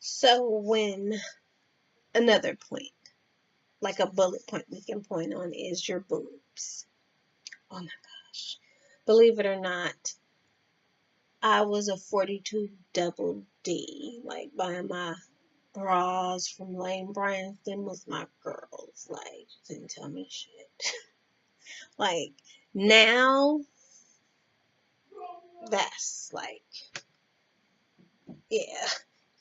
So when another point, like a bullet point we can point on, is your boobs. Oh my gosh. Believe it or not, I was a 42 double D, like buying my bras from Lane Bryant. Them was my girls. Like, didn't tell me shit. Like, now, that's like, yeah.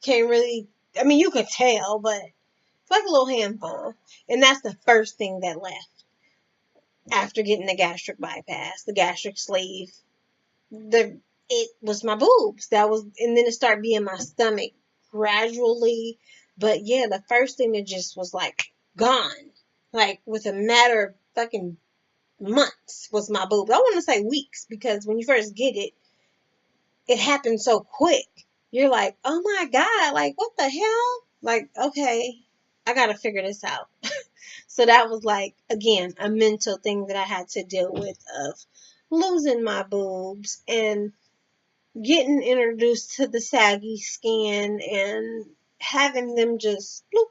Can't really, I mean, you could tell, but it's like a little handful. And that's the first thing that left after getting the gastric bypass, the gastric sleeve. It was my boobs. That was, and then it started being my stomach gradually. But yeah, the first thing that just was like gone, like with a matter of fucking months, was my boobs. I want to say weeks, because when you first get it, it happens so quick. You're like, oh my God, like what the hell? Like, okay, I gotta figure this out. So that was like, again, a mental thing that I had to deal with, of losing my boobs and getting introduced to the saggy skin and having them just bloop.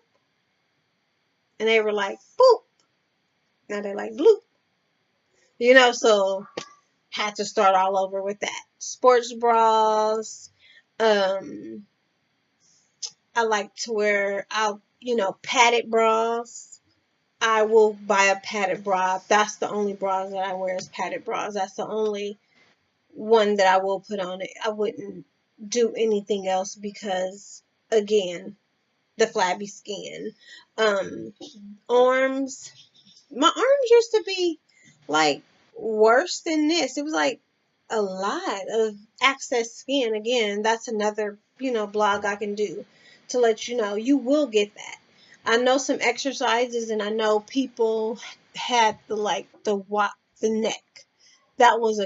And they were like, boop. Now they're like, bloop. So had to start all over with that. Sports bras. Um, I like to wear, padded bras. I will buy a padded bra. That's the only bras that I wear, is padded bras. That's the only one that I will put on it. I wouldn't do anything else because, again, the flabby skin. Um, Arms. My arms used to be like worse than this. It was like a lot of excess skin. Again, that's another, blog I can do to let you know. You will get that. I know some exercises, and I know people had the neck. That was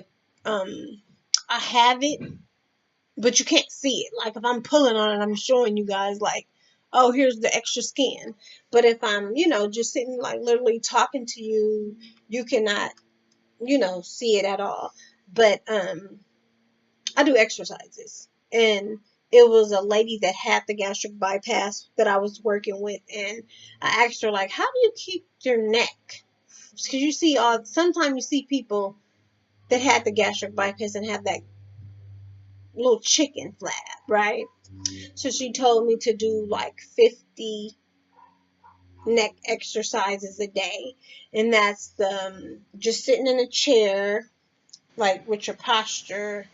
I have it, but you can't see it. Like if I'm pulling on it, I'm showing you guys like, oh, here's the extra skin. But if I'm, just sitting like literally talking to you, you cannot, see it at all. But I do exercises, and it was a lady that had the gastric bypass that I was working with, and I asked her like, how do you keep your neck? Because you see, sometimes you see people that had the gastric bypass and have that little chicken flab, right? So she told me to do like 50 neck exercises a day. And that's just sitting in a chair, like with your posture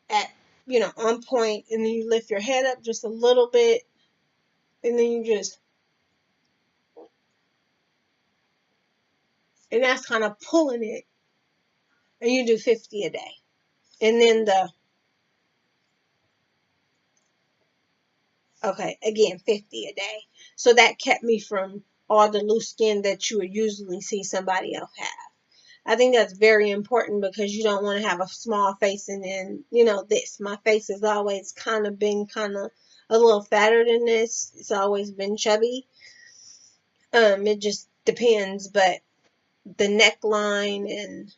at, on point. And then you lift your head up just a little bit. And then and that's kind of pulling it. And you do 50 a day. And then again, 50 a day. So that kept me from all the loose skin that you would usually see somebody else have. I think that's very important, because you don't want to have a small face and then, my face has always kind of been a little fatter than this. It's always been chubby. It just depends, but the neckline and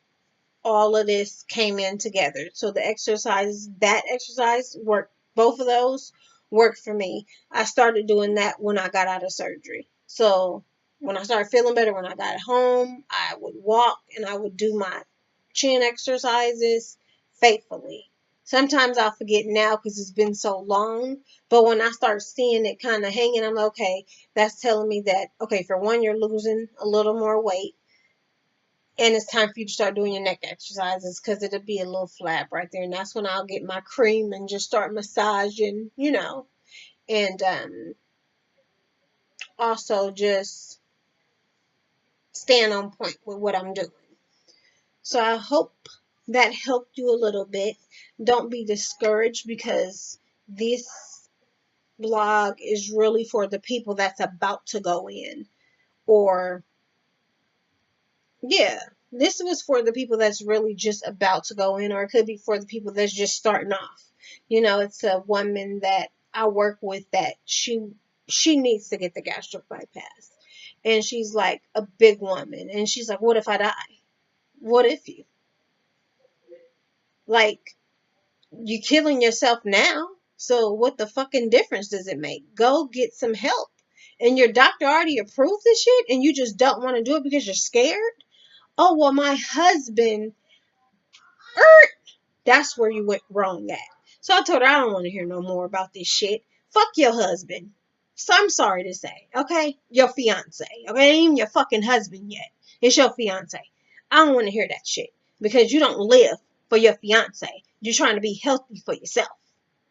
all of this came in together. So that exercise worked. Both of those worked for me. I started doing that when I got out of surgery. So when I started feeling better, when I got home, I would walk and I would do my chin exercises faithfully. Sometimes I'll forget now because it's been so long. But when I start seeing it kind of hanging, I'm like, okay, that's telling me that, okay, for one, you're losing a little more weight. And it's time for you to start doing your neck exercises, because it'll be a little flap right there. And that's when I'll get my cream and just start massaging, and also just stand on point with what I'm doing. So I hope that helped you a little bit. Don't be discouraged, because this blog is really for the people that's about to go in. Or, yeah, this was for the people that's really just about to go in, or it could be for the people that's just starting off. It's a woman that I work with that she needs to get the gastric bypass. And she's like a big woman. And she's like, what if I die? What if like, you're killing yourself now? So what the fucking difference does it make? Go get some help. And your doctor already approved the shit and you just don't want to do it because you're scared? Oh, well, my husband, that's where you went wrong at. So I told her I don't want to hear no more about this shit. Fuck your husband. So I'm sorry to say, okay? Your fiance. Okay? Ain't even your fucking husband yet. It's your fiance. I don't want to hear that shit. Because you don't live for your fiance. You're trying to be healthy for yourself.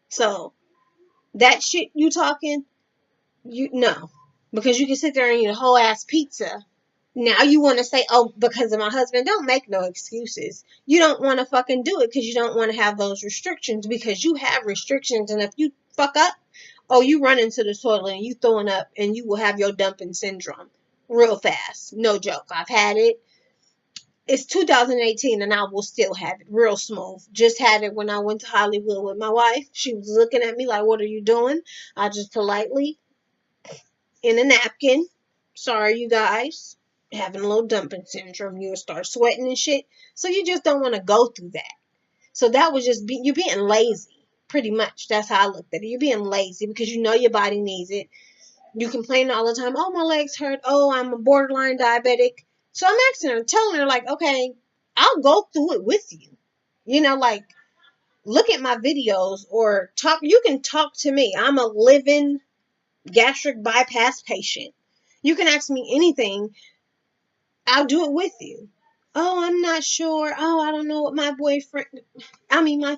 So that shit you talking, you no. Because you can sit there and eat a whole ass pizza. Now you want to say, oh, because of my husband. Don't make no excuses. You don't want to fucking do it because you don't want to have those restrictions, because you have restrictions, and if you fuck up, oh, you run into the toilet and you throwing up and you will have your dumping syndrome real fast. No joke. I've had it. It's 2018 and I will still have it real smooth. Just had it when I went to Hollywood with my wife. She was looking at me like, what are you doing? I just politely, in a napkin, sorry you guys, having a little dumping syndrome. You'll start sweating and shit. So you just don't want to go through that. So that was just you being lazy. Pretty much. That's how I looked at it. You're being lazy because you know your body needs it. You complain all the time. Oh, my legs hurt. Oh, I'm a borderline diabetic. So I'm asking her, telling her, like, okay, I'll go through it with you. You know, like, look at my videos or talk. You can talk to me. I'm a living gastric bypass patient. You can ask me anything. I'll do it with you. Oh, I'm not sure. Oh, I don't know what my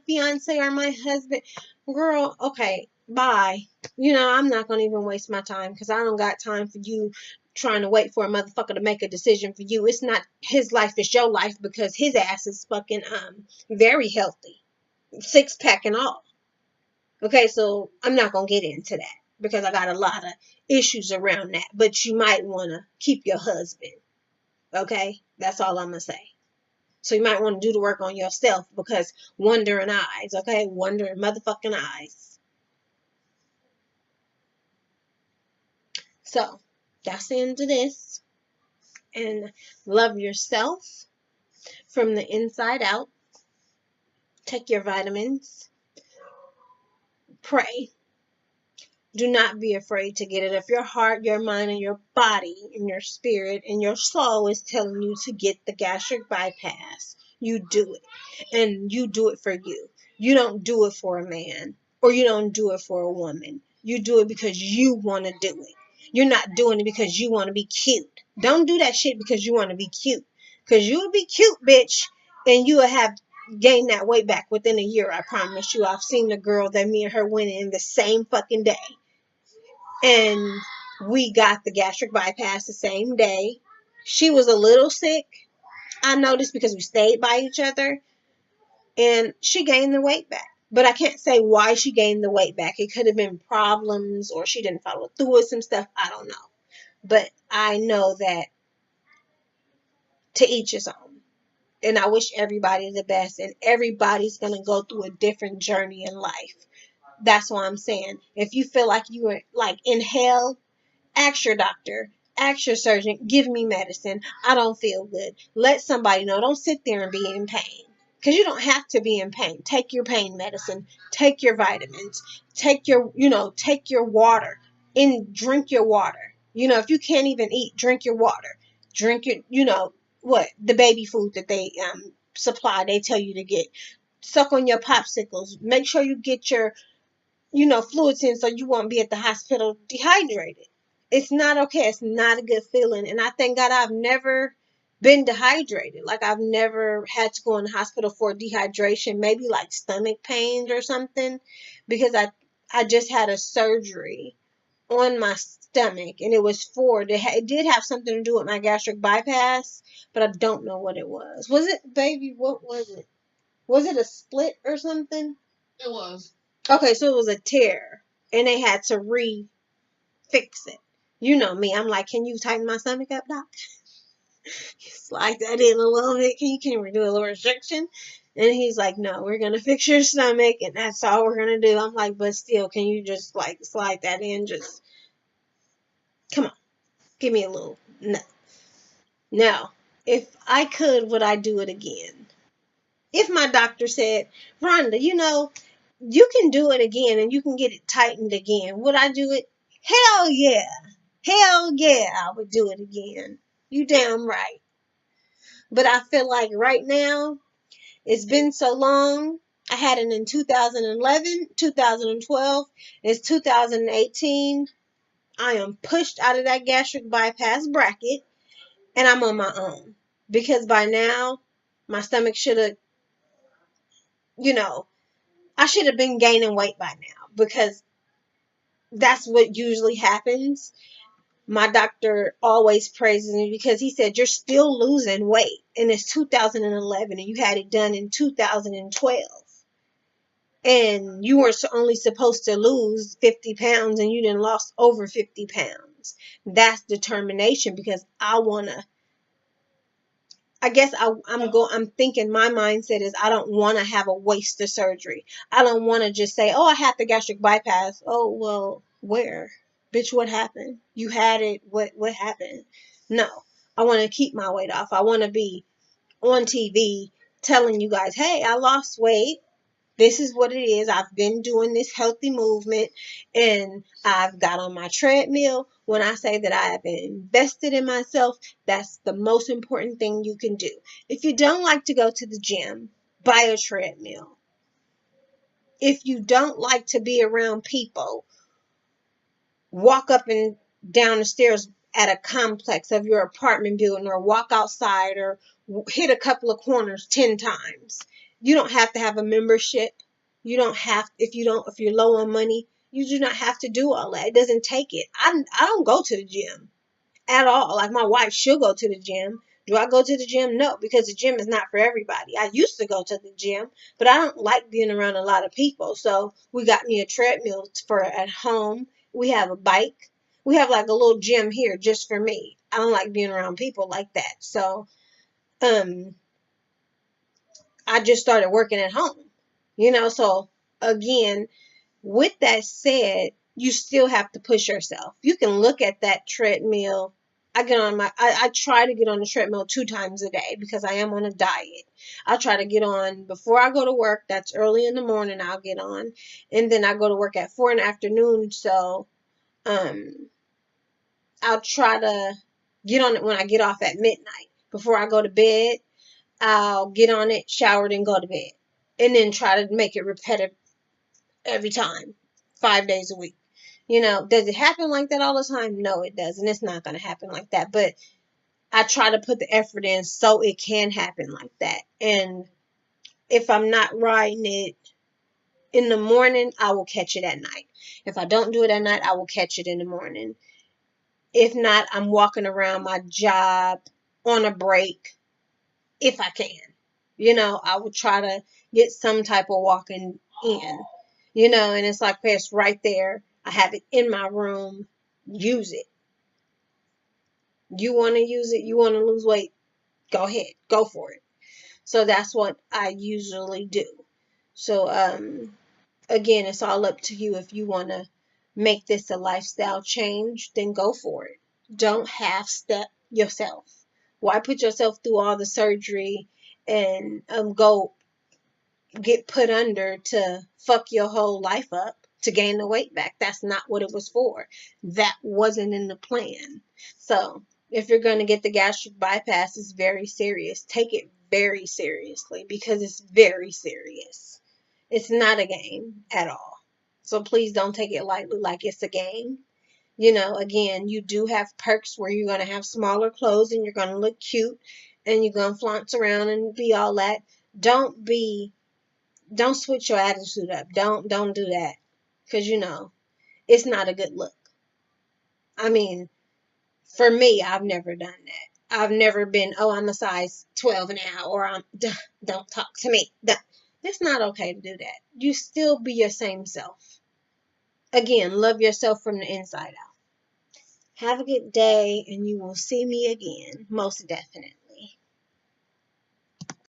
fiance or my husband. Girl, okay, bye. I'm not going to even waste my time because I don't got time for you trying to wait for a motherfucker to make a decision for you. It's not his life, it's your life, because his ass is fucking very healthy. 6-pack and all. Okay, so I'm not going to get into that because I got a lot of issues around that. But you might want to keep your husband. Okay? That's all I'm going to say. So you might want to do the work on yourself, because wondering eyes, okay? Wondering motherfucking eyes. So that's the end of this. And love yourself from the inside out. Take your vitamins. Pray. Do not be afraid to get it. If your heart, your mind, and your body, and your spirit, and your soul is telling you to get the gastric bypass, you do it. And you do it for you. You don't do it for a man, or you don't do it for a woman. You do it because you want to do it. You're not doing it because you want to be cute. Don't do that shit because you want to be cute. Because you will be cute, bitch, and you will have gained that weight back within a year, I promise you. I've seen the girl that me and her went in the same fucking day. And we got the gastric bypass the same day. She was a little sick, I noticed, because we stayed by each other. And she gained the weight back. But I can't say why she gained the weight back. It could have been problems, or she didn't follow through with some stuff. I don't know. But I know that to each his own. And I wish everybody the best. And everybody's going to go through a different journey in life. That's why I'm saying, if you feel like you are like in hell, ask your doctor, ask your surgeon, give me medicine. I don't feel good. Let somebody know. Don't sit there and be in pain. Because you don't have to be in pain. Take your pain medicine. Take your vitamins. Take your water. And drink your water. If you can't even eat, drink your water. Drink your, the baby food that they supply, they tell you to get. Suck on your popsicles. Make sure you get your fluids in so you won't be at the hospital dehydrated. It's not okay. It's not a good feeling. And I thank God I've never been dehydrated. Like, I've never had to go in the hospital for dehydration, maybe like stomach pains or something, because I just had a surgery on my stomach, and it did have something to do with my gastric bypass, but I don't know what it was. Was it, baby, what was it? Was it a split or something? It was. Okay, so it was a tear, and they had to fix it. You know me. I'm like, can you tighten my stomach up, doc? Slide that in a little bit. Can you do a little restriction? And he's like, no, we're going to fix your stomach, and that's all we're going to do. I'm like, but still, can you just, like, slide that in? Just, come on. Give me a little nut. Now, if I could, would I do it again? If my doctor said, Rhonda, You can do it again and you can get it tightened again. Would I do it? Hell yeah. Hell yeah, I would do it again. You damn right. But I feel like right now, it's been so long. I had it in 2011, 2012. It's 2018. I am pushed out of that gastric bypass bracket and I'm on my own. Because by now, my stomach should have, you know, I should have been gaining weight by now because that's what usually happens. My doctor always praises me because he said, you're still losing weight. And it's 2011 and you had it done in 2012. And you were only supposed to lose 50 pounds and you done lost over 50 pounds. That's determination because I'm thinking my mindset is I don't want to have a waste of surgery. I don't want to just say, oh, I had the gastric bypass. Oh, well, where? Bitch, what happened? You had it. What happened? No, I want to keep my weight off. I want to be on TV telling you guys, hey, I lost weight. This is what it is. I've been doing this healthy movement and I've got on my treadmill. When I say that I have invested in myself, that's the most important thing you can do. If you don't like to go to the gym, buy a treadmill. If you don't like to be around people, walk up and down the stairs at a complex of your apartment building or walk outside or hit a couple of corners 10 times. You don't have to have a membership. You don't have, if you're low on money, you do not have to do all that. It doesn't take it. I don't go to the gym at all. Like my wife, she'll go to the gym. Do I go to the gym? No, because the gym is not for everybody. I used to go to the gym, but I don't like being around a lot of people. So we got me a treadmill for at home. We have a bike. We have like a little gym here just for me. I don't like being around people like that. So, I just started working at home, so again, with that said, you still have to push yourself. You can look at that treadmill. I try to get on the treadmill 2 times a day because I am on a diet. I try to get on before I go to work. That's early in the morning I'll get on. And then I go to work at 4 in the afternoon. So, I'll try to get on it when I get off at midnight. Before I go to bed, I'll get on it, shower, and go to bed. And then try to make it repetitive every time, 5 days a week. Does it happen like that all the time? No, it doesn't. It's not going to happen like that. But I try to put the effort in so it can happen like that. And if I'm not riding it in the morning, I will catch it at night. If I don't do it at night, I will catch it in the morning. If not, I'm walking around my job on a break if I can. I would try to get some type of walking in. And it's like, it's right there. I have it in my room. Use it. You want to use it? You want to lose weight? Go ahead. Go for it. So that's what I usually do. So, again, it's all up to you. If you want to make this a lifestyle change, then go for it. Don't half-step yourself. Why put yourself through all the surgery and go get put under to fuck your whole life up to gain the weight back? That's not what it was for. That wasn't in the plan. So if you're going to get the gastric bypass, it's very serious. Take it very seriously because it's very serious. It's not a game at all. So please don't take it lightly like it's a game. Again, you do have perks where you're going to have smaller clothes and you're going to look cute and you're going to flounce around and be all that. Don't switch your attitude up. Don't do that. Because, it's not a good look. I mean, for me, I've never done that. I've never been, oh, I'm a size 12 now, or don't talk to me. It's not okay to do that. You still be your same self. Again, love yourself from the inside out. Have a good day, and you will see me again, most definitely.